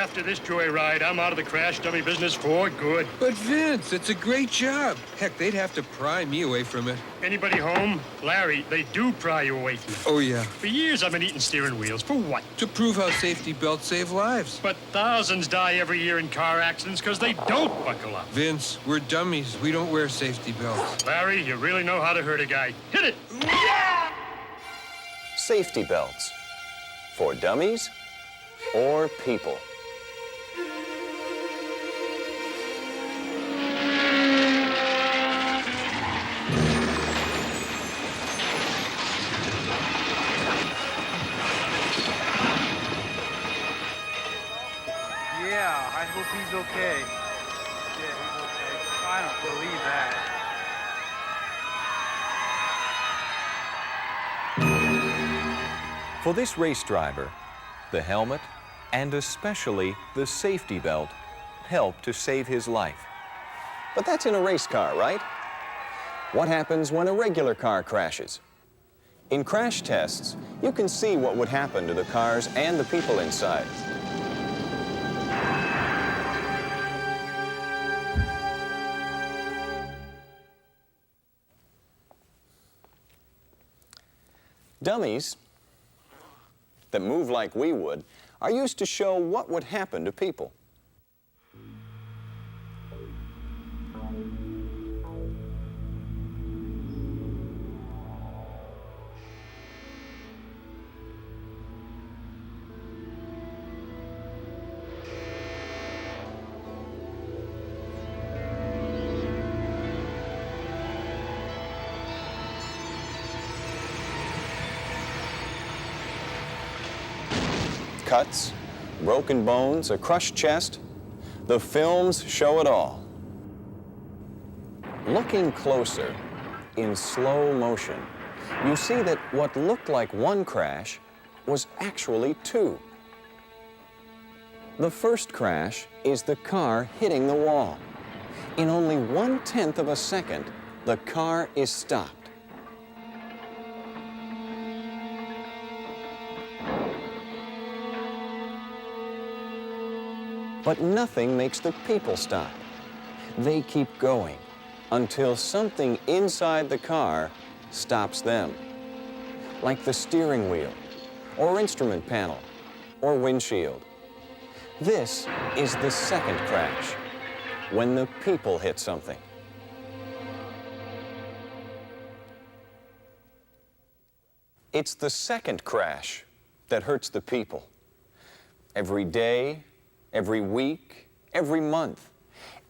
After this joyride, I'm out of the crash dummy business for good. But Vince, it's a great job. Heck, they'd have to pry me away from it. Anybody home? Larry, they do pry you away from it. Oh, yeah. For years, I've been eating steering wheels. For what? To prove how safety belts save lives. But thousands die every year in car accidents because they don't buckle up. Vince, we're dummies. We don't wear safety belts. Larry, you really know how to hurt a guy. Hit it! Safety belts. For dummies or people. Yeah, I hope he's okay. Yeah, he's okay. I don't believe that. For this race driver, the helmet, and especially the safety belt, help to save his life. But that's in a race car, right? What happens when a regular car crashes? In crash tests, you can see what would happen to the cars and the people inside. Dummies that move like we would are used to show what would happen to people. Cuts, broken bones, a crushed chest. The films show it all. Looking closer, in slow motion, you see that what looked like one crash was actually two. The first crash is the car hitting the wall. In only 1/10 of a second, the car is stopped. But nothing makes the people stop. They keep going until something inside the car stops them, like the steering wheel, or instrument panel, or windshield. This is the second crash, when the people hit something. It's the second crash that hurts the people. Every day, every week, every month,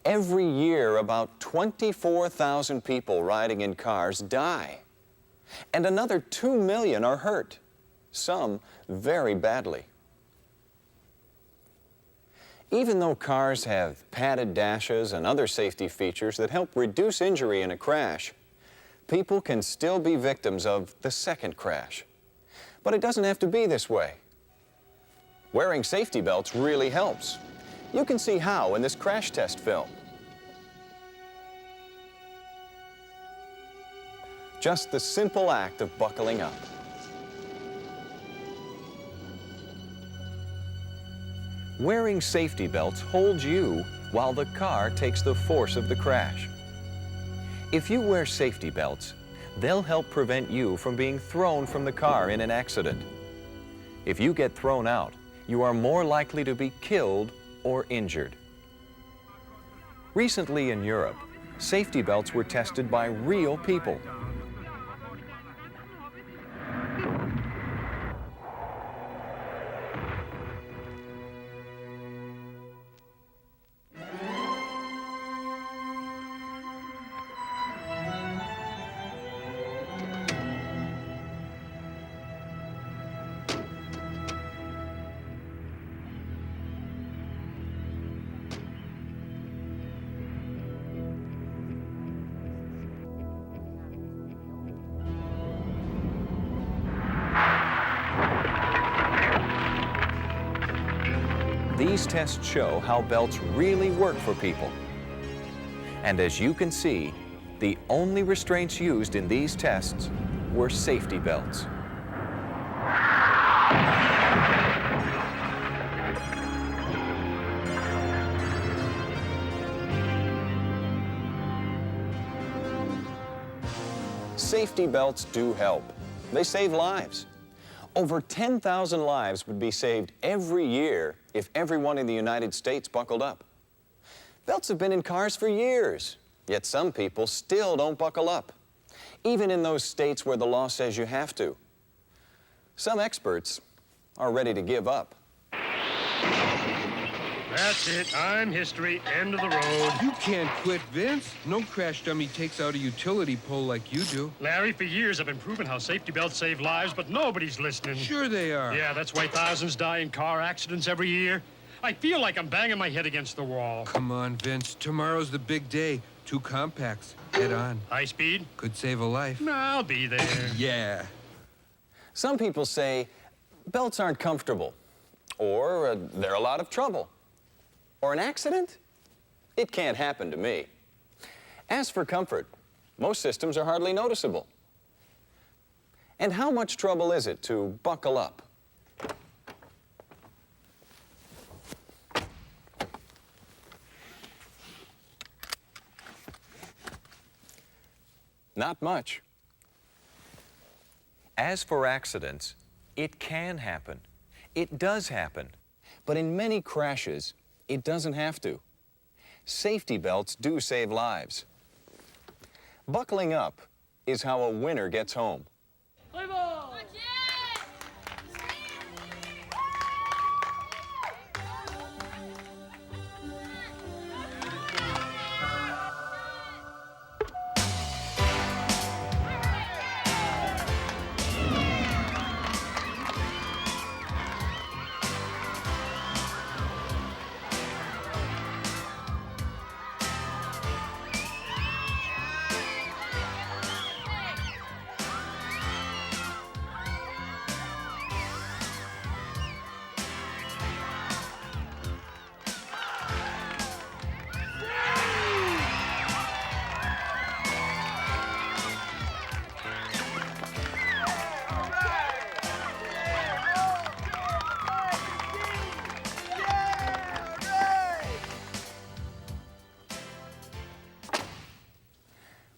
every year, about 24,000 people riding in cars die. And another 2 million are hurt, some very badly. Even though cars have padded dashes and other safety features that help reduce injury in a crash, people can still be victims of the second crash. But it doesn't have to be this way. Wearing safety belts really helps. You can see how in this crash test film. Just the simple act of buckling up. Wearing safety belts holds you while the car takes the force of the crash. If you wear safety belts, they'll help prevent you from being thrown from the car in an accident. If you get thrown out, you are more likely to be killed or injured. Recently in Europe, safety belts were tested by real people. These tests show how belts really work for people. And as you can see, the only restraints used in these tests were safety belts. Safety belts do help. They save lives. Over 10,000 lives would be saved every year if everyone in the United States buckled up. Belts have been in cars for years, yet some people still don't buckle up, even in those states where the law says you have to. Some experts are ready to give up. That's it. I'm history. End of the road. You can't quit, Vince. No crash dummy takes out a utility pole like you do. Larry, for years I've been proving how safety belts save lives, but nobody's listening. Sure they are. Yeah, that's why thousands die in car accidents every year. I feel like I'm banging my head against the wall. Come on, Vince. Tomorrow's the big day. 2 compacts. Head on. High speed? Could save a life. I'll be there. Yeah. Some people say belts aren't comfortable, or they're a lot of trouble. Or an accident? It can't happen to me. As for comfort, most systems are hardly noticeable. And how much trouble is it to buckle up? Not much. As for accidents, it can happen. It does happen. But in many crashes, it doesn't have to. Safety belts do save lives. Buckling up is how a winner gets home.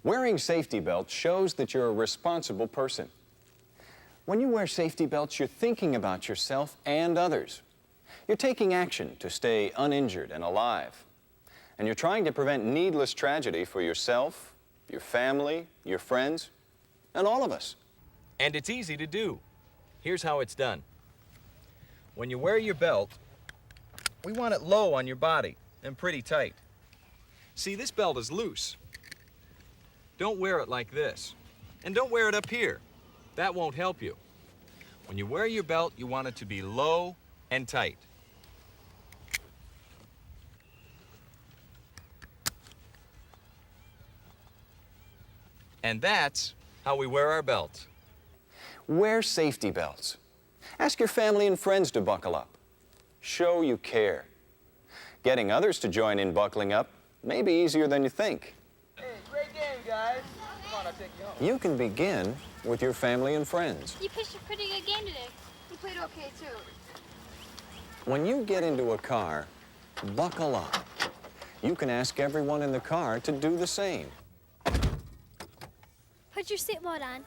Wearing safety belts shows that you're a responsible person. When you wear safety belts, you're thinking about yourself and others. You're taking action to stay uninjured and alive. And you're trying to prevent needless tragedy for yourself, your family, your friends, and all of us. And it's easy to do. Here's how it's done. When you wear your belt, we want it low on your body and pretty tight. See, this belt is loose. Don't wear it like this. And don't wear it up here. That won't help you. When you wear your belt, you want it to be low and tight. And that's how we wear our belts. Wear safety belts. Ask your family and friends to buckle up. Show you care. Getting others to join in buckling up may be easier than you think. Hey, great game, guys. Come on, I'll take you home. You can begin with your family and friends. You pitched a pretty good game today. You played okay, too. When you get into a car, buckle up. You can ask everyone in the car to do the same. Put your seatbelt on.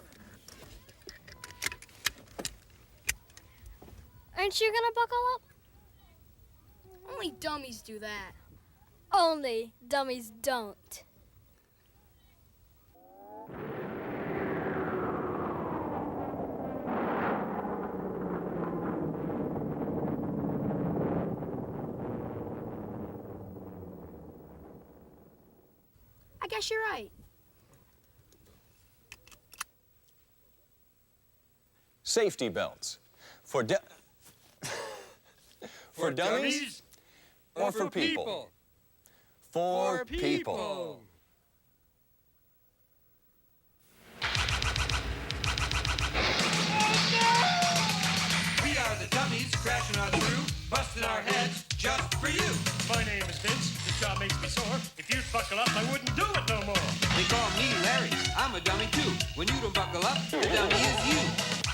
Aren't you gonna buckle up? Only dummies do that. Only dummies don't. I guess you're right. Safety belts. For dummies or for people? For people. We are the dummies crashing on through, busting our heads just for you. My name is Vince. This job makes me sore. If you'd buckle up, I wouldn't do it no more. They call me Larry. I'm a dummy too. When you don't buckle up, the dummy is you.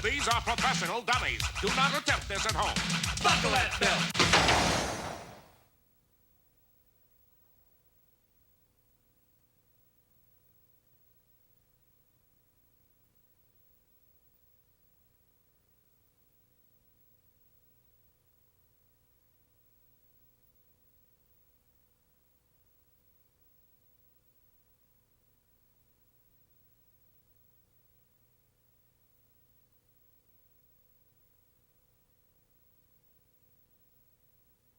These are professional dummies. Do not attempt this at home. Buckle that belt.